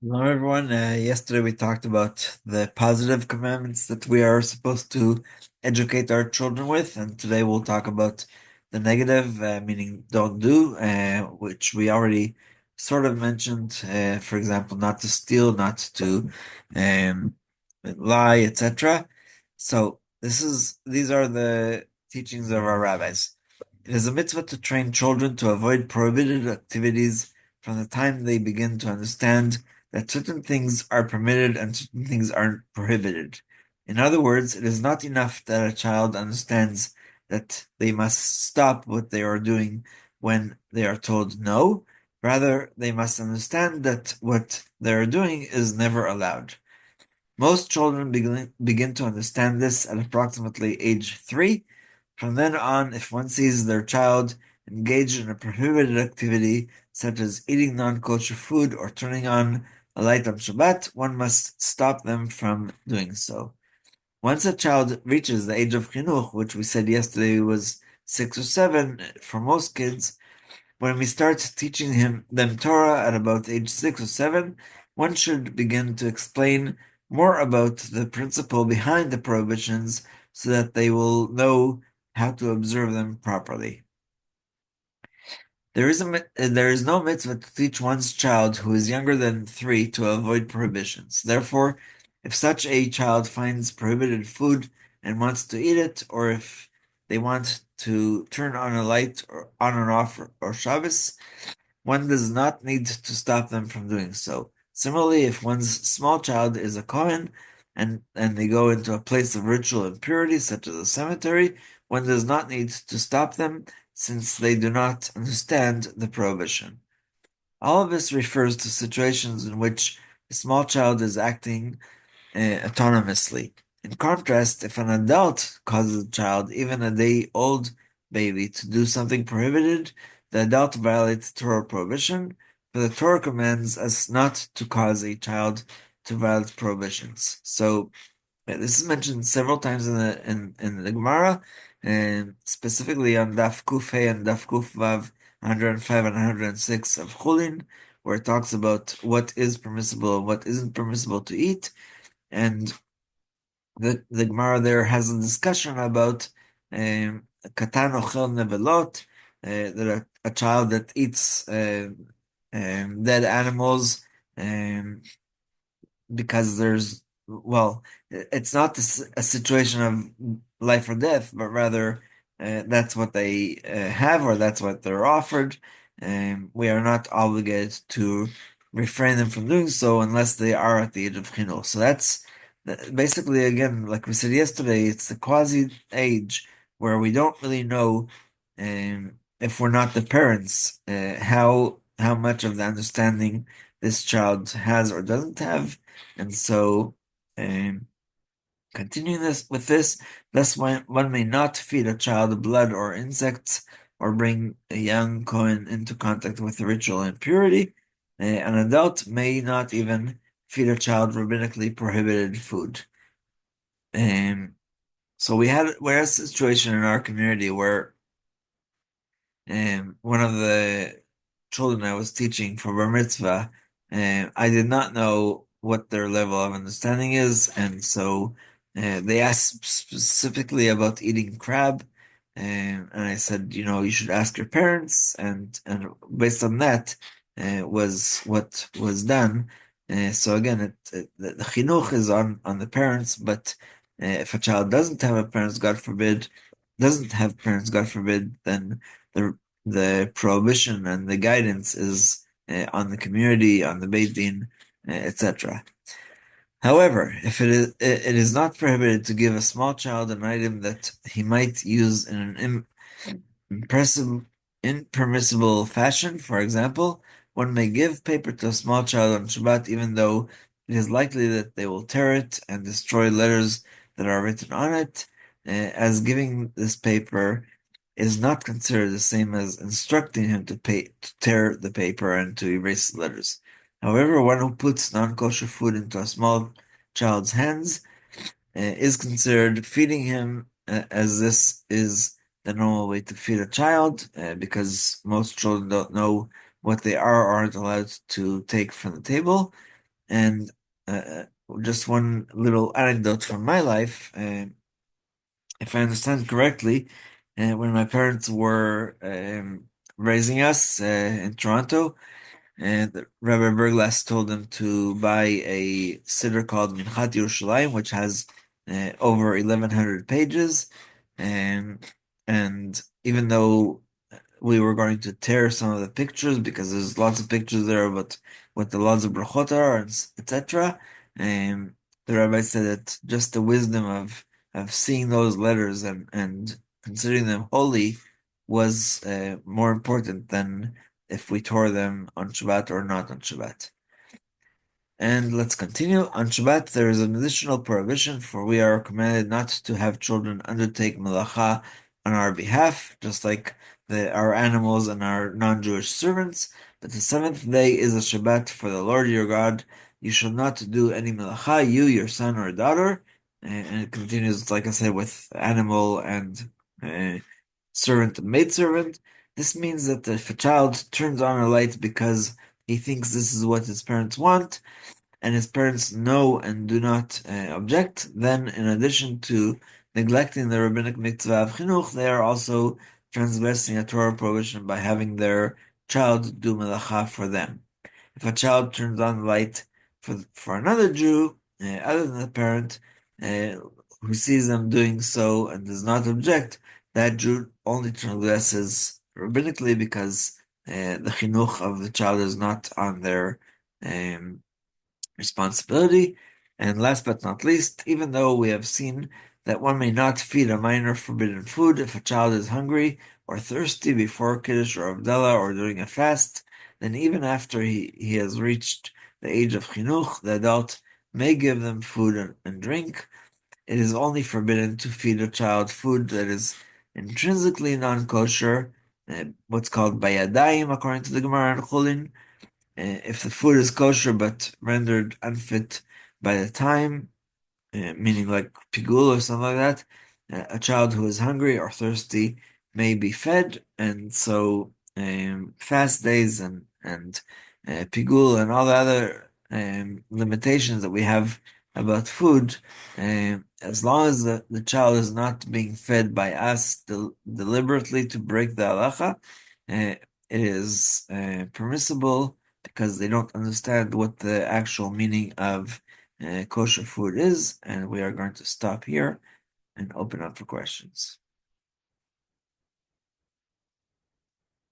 Hello, everyone. Yesterday we talked about the positive commandments that we are supposed to educate our children with, and today we'll talk about the negative, meaning don't do, which we already sort of mentioned. For example, not to steal, not to um, lie, etc. So these are the teachings of our rabbis. It is a mitzvah to train children to avoid prohibited activities from the time they begin to understand that certain things are permitted and certain things aren't prohibited. In other words, it is not enough that a child understands that they must stop what they are doing when they are told no. Rather, they must understand that what they are doing is never allowed. Most children begin to understand this at approximately age 3. From then on, if one sees their child engaged in a prohibited activity, such as eating non-kosher food or turning on a light on Shabbat, one must stop them from doing so. Once a child reaches the age of chinuch, which we said yesterday was 6 or 7 for most kids, when we start teaching them Torah at about age 6 or 7, one should begin to explain more about the principle behind the prohibitions so that they will know how to observe them properly. There is no mitzvah to teach one's child who is younger than 3 to avoid prohibitions. Therefore, if such a child finds prohibited food and wants to eat it, or if they want to turn on a light or on and off or Shabbos, one does not need to stop them from doing so. Similarly, if one's small child is a Kohen and they go into a place of ritual impurity, such as a cemetery, one does not need to stop them since they do not understand the prohibition. All of this refers to situations in which a small child is acting autonomously. In contrast, if an adult causes a child, even a day-old baby, to do something prohibited, the adult violates Torah prohibition, for the Torah commands us not to cause a child to violate prohibitions. So this is mentioned several times in the Gemara, and specifically on Daf Kuf Hey and Daf Kuf Vav 105 and 106 of Chulin, where it talks about what is permissible and what isn't permissible to eat. And the Gemara there has a discussion about katan ochel nevelot, that a child that eats dead animals, um, because it's not a situation of life or death, but rather that's what they have or that's what they're offered. We are not obligated to refrain them from doing so unless they are at the age of chinuch. So that's basically, again, like we said yesterday, it's the quasi age where we don't really know, if we're not the parents, how much of the understanding this child has or doesn't have. And so, um, continuing this, thus one may not feed a child blood or insects, or bring a young Kohen into contact with ritual impurity. An adult may not even feed a child rabbinically prohibited food. Um, so we're a situation in our community where one of the children I was teaching for bar mitzvah, I did not know what their level of understanding is, and so they asked specifically about eating crab, and I said, you should ask your parents, and based on that, was what was done. So again, the chinuch is on the parents, but if a child doesn't have parents, God forbid, then the the prohibition and the guidance is on the community, on the Beit Din, etc. However, if it is not prohibited to give a small child an item that he might use in an impressive, impermissible fashion, for example, one may give paper to a small child on Shabbat, even though it is likely that they will tear it and destroy letters that are written on it, as giving this paper is not considered the same as instructing him to tear the paper and to erase the letters. However, one who puts non-kosher food into a small child's hands is considered feeding him, as this is the normal way to feed a child, because most children don't know what they are or aren't allowed to take from the table. And just one little anecdote from my life. If I understand correctly, when my parents were raising us in Toronto, and Rabbi Berglas told them to buy a siddur called Minchat Yerushalayim, which has over 1,100 pages. Um, and even though we were going to tear some of the pictures because there's lots of pictures there, but what the laws of brachot are, etc. Um, the rabbi said that just the wisdom of seeing those letters and considering them holy was more important than if we tore them on Shabbat or not on Shabbat. And let's continue. On Shabbat, there is an additional prohibition, for we are commanded not to have children undertake melacha on our behalf, just like our animals and our non-Jewish servants. But the seventh day is a Shabbat for the Lord your God. You shall not do any melacha, you, your son or daughter. And it continues, like I said, with animal and servant and maidservant. This means that if a child turns on a light because he thinks this is what his parents want, and his parents know and do not object, then in addition to neglecting the rabbinic mitzvah of chinuch, they are also transgressing a Torah prohibition by having their child do melacha for them. If a child turns on the light for another Jew, other than the parent, uh, who sees them doing so and does not object, that Jew only transgresses rabbinically because the chinuch of the child is not on their um, responsibility. And last but not least, even though we have seen that one may not feed a minor forbidden food if a child is hungry or thirsty before Kiddush or Havdalah or during a fast, then even after he has reached the age of Chinuch, the adult may give them food and drink. It is only forbidden to feed a child food that is intrinsically non-kosher, what's called bayadayim, according to the Gemara and Chulin, if the food is kosher but rendered unfit by the time, meaning like pigul or something like that, a child who is hungry or thirsty may be fed, and so fast days and pigul and all the other limitations that we have about food, as long as the child is not being fed by us deliberately to break the halacha, it is permissible because they don't understand what the actual meaning of kosher food is, and we are going to stop here and open up for questions.